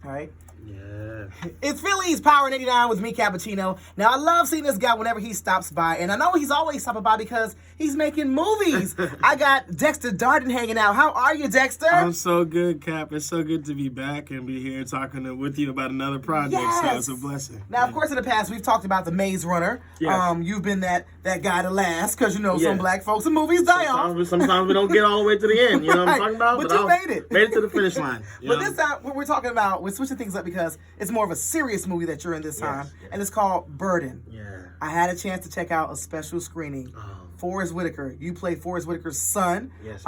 right? Yeah. It's Philly's Power 89 with me, Cappuccino. Now, I love seeing this guy whenever he stops by, and I know he's always stopping by because he's making movies. I got Dexter Darden hanging out. How are you, Dexter? I'm so good, Cap. It's so good to be back and be here talking with you about another project. Yes. So it's a blessing. Now, of course, in the past, we've talked about The Maze Runner. Yes. You've been that guy to last because, some Yes. black folks in movies die off. Sometimes we don't get all the way to the end. You know what I'm talking about? But you made it. Made it to the finish line. But this time, what we're talking about, we're switching things up because it's more of a serious movie that you're in this time, and it's called Burden. Yeah. I had a chance to check out a special screening. Forest Whitaker. You play Forest Whitaker's son. Yes.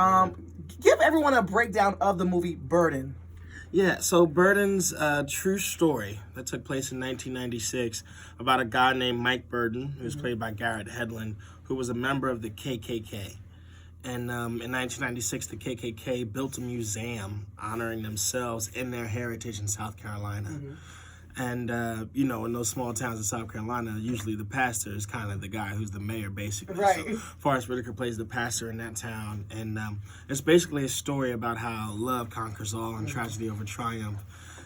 Give everyone a breakdown of the movie Burden. Yeah, so Burden's a true story that took place in 1996 about a guy named Mike Burden, who was played by Garrett Hedlund, who was a member of the KKK. And in 1996, the KKK built a museum honoring themselves and their heritage in South Carolina. And, in those small towns in South Carolina, usually the pastor is kind of the guy who's the mayor, basically. Right. So Forest Whitaker plays the pastor in that town. And it's basically a story about how love conquers all and tragedy over triumph.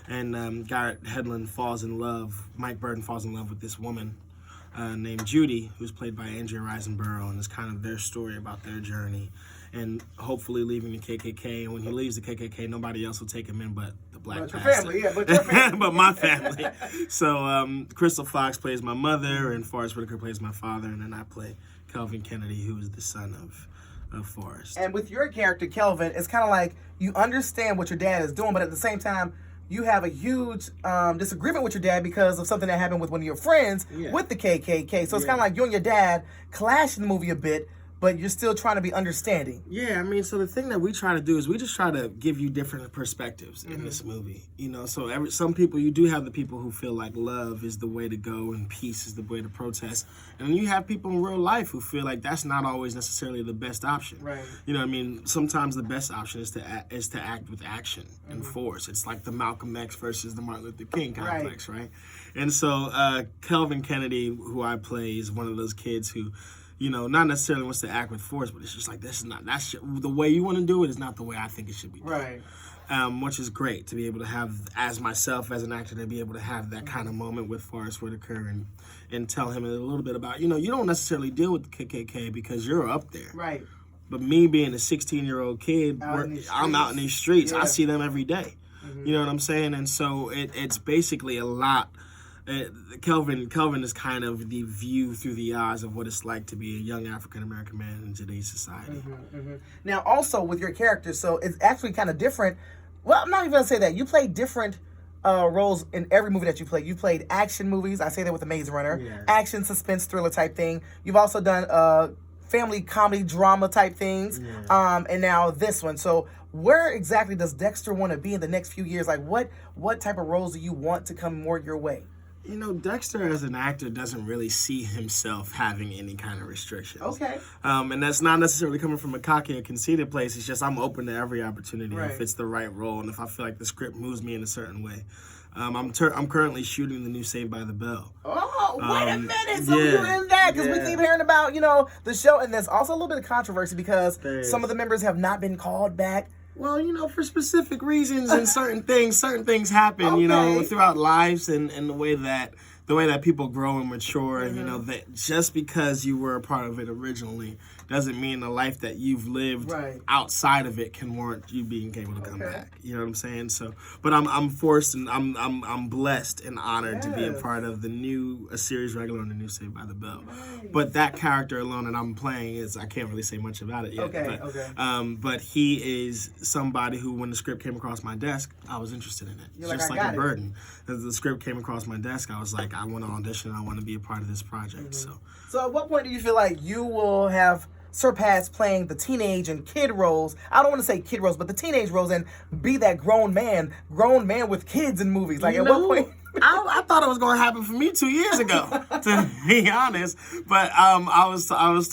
And Garrett Hedlund Mike Burden falls in love with this woman named Judy, who's played by Andrea Riseborough, and it's kind of their story about their journey. And hopefully leaving the KKK. And when he leaves the KKK, nobody else will take him in but the black But your pastor. family, yeah, but your family. But my family. So Crystal Fox plays my mother, and Forest Whitaker plays my father, and then I play Kelvin Kennedy, who is the son of Forrest. And with your character, Kelvin, it's kind of like you understand what your dad is doing, but at the same time, you have a huge disagreement with your dad because of something that happened with one of your friends with the KKK. So it's kind of like you and your dad clash in the movie a bit, but you're still trying to be understanding. Yeah, I mean, so the thing that we try to do is we just try to give you different perspectives in this movie. So some people, you do have the people who feel like love is the way to go and peace is the way to protest. And then you have people in real life who feel like that's not always necessarily the best option. Right. Sometimes the best option is to act with action and force. It's like the Malcolm X versus the Martin Luther King complex, right? And so Kelvin Kennedy, who I play, is one of those kids who, not necessarily wants to act with force, but it's just like, the way you want to do it is not the way I think it should be done. Right. Which is great to be able to have, as myself, as an actor, to be able to have that kind of moment with Forest Whitaker and tell him a little bit about, you don't necessarily deal with the KKK because you're up there. Right. But me being a 16-year-old kid, I'm out in these streets. I see them every day. You know what I'm saying? And so it's basically a lot. Kelvin is kind of the view through the eyes of what it's like to be a young African-American man in today's society. Now, also with your character, so it's actually kind of different. Well, I'm not even going to say that. You play different roles in every movie that you play. You played action movies. I say that with The Maze Runner. Action, suspense, thriller type thing. You've also done family comedy drama type things. And now this one. So where exactly does Dexter want to be in the next few years? Like what type of roles do you want to come more your way? Dexter as an actor doesn't really see himself having any kind of restrictions. Okay. And that's not necessarily coming from a cocky or conceited place. It's just I'm open to every opportunity Right. if it's the right role and if I feel like the script moves me in a certain way. I'm currently shooting the new Saved by the Bell. Oh, wait a minute. So you're in that because we keep hearing about, the show. And there's also a little bit of controversy because some of the members have not been called back. Well, for specific reasons and certain things happen, throughout lives and the way that people grow and mature, and that just because you were a part of it originally doesn't mean the life that you've lived outside of it can warrant you being able to come back. You know what I'm saying? So, but I'm forced and I'm blessed and honored to be a part of a series regular on the new Saved by the Bell. But that character alone that I'm playing I can't really say much about it yet. But he is somebody who, when the script came across my desk, I was interested in it. You're just like a burden. As the script came across my desk, I was like, I want to audition. I want to be a part of this project. So at what point do you feel like you will have surpassed playing the teenage and kid roles? I don't want to say kid roles, but the teenage roles, and be that grown man with kids in movies. Like, at what point? I thought it was going to happen for me 2 years ago, to be honest. But I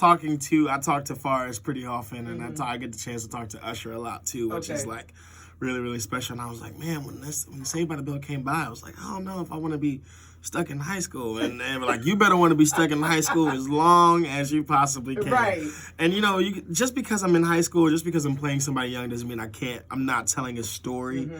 talk to Forrest pretty often, and I get the chance to talk to Usher a lot too, which is like really, really special. And I was like, man, when Saved by the Bell came by, I was like, I don't know if I want to be stuck in high school. And they were like, you better want to be stuck in high school as long as you possibly can. Right. And just because I'm in high school, just because I'm playing somebody young doesn't mean I'm not telling a story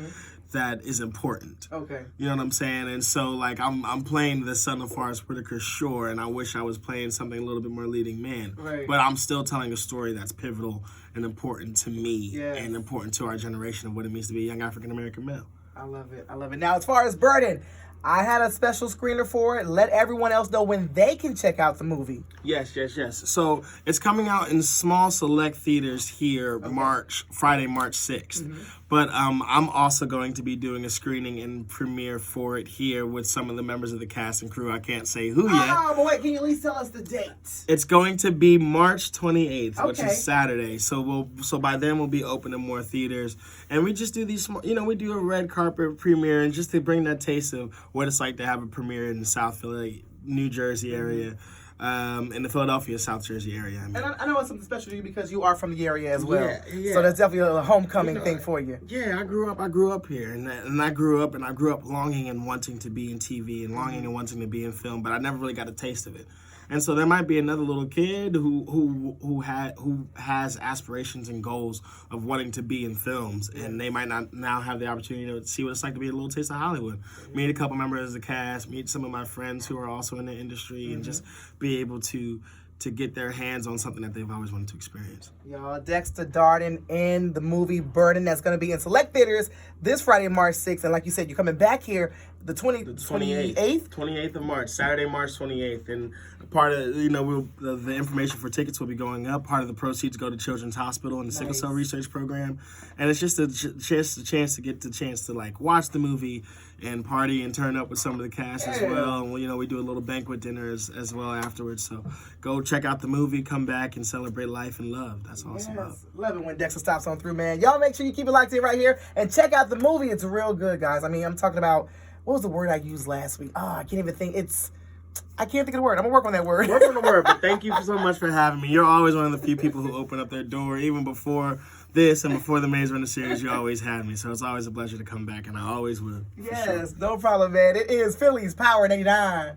that is important. Okay. You know what I'm saying? And so, like, I'm playing the son of Forest Whitaker, sure, and I wish I was playing something a little bit more leading man. Right. But I'm still telling a story that's pivotal and important to me and important to our generation of what it means to be a young African-American male. I love it. I love it. Now, as far as Burden, I had a special screener for it. Let everyone else know when they can check out the movie. Yes. So it's coming out in small select theaters here Friday, March 6th. Mm-hmm. But I'm also going to be doing a screening and premiere for it here with some of the members of the cast and crew. I can't say who yet. Oh, but wait, can you at least tell us the date? It's going to be March 28th, which is Saturday. So by then we'll be open in more theaters. And we just do these, we do a red carpet premiere and just to bring that taste of what it's like to have a premiere in the South Philly, New Jersey area. In the Philadelphia, South Jersey area. And I know it's something special to you because you are from the area as well. Yeah. So that's definitely a homecoming thing for you. Yeah, I grew up here, and I grew up longing and wanting to be in TV and longing and wanting to be in film, but I never really got a taste of it. And so there might be another little kid who has aspirations and goals of wanting to be in films, and they might not now have the opportunity to see what it's like to be a little taste of Hollywood. Meet a couple members of the cast, meet some of my friends who are also in the industry, and just be able to get their hands on something that they've always wanted to experience. Y'all, Dexter Darden in the movie Burden that's going to be in select theaters this Friday, March 6th. And like you said, you're coming back here the 28th? 28th of March, Saturday, March 28th. And part of, the information for tickets will be going up. Part of the proceeds go to Children's Hospital and the Sickle Cell Research Program. And it's just a chance to like watch the movie and party and turn up with some of the cast as well. And we do a little banquet dinner as well afterwards. So go check out the movie, come back and celebrate life and love. That's all it's about. Love it when Dexter stops on through, man. Y'all make sure you keep it locked in right here and check out the movie. It's real good, guys. I mean, I'm talking about, what was the word I used last week? I can't even think. I can't think of the word. I'm going to work on that word. Work on the word, but thank you so much for having me. You're always one of the few people who open up their door. Even before this and before the Maze Runner series, you always had me. So it's always a pleasure to come back, and I always will. Yes, no problem, man. It is Philly's Power 89.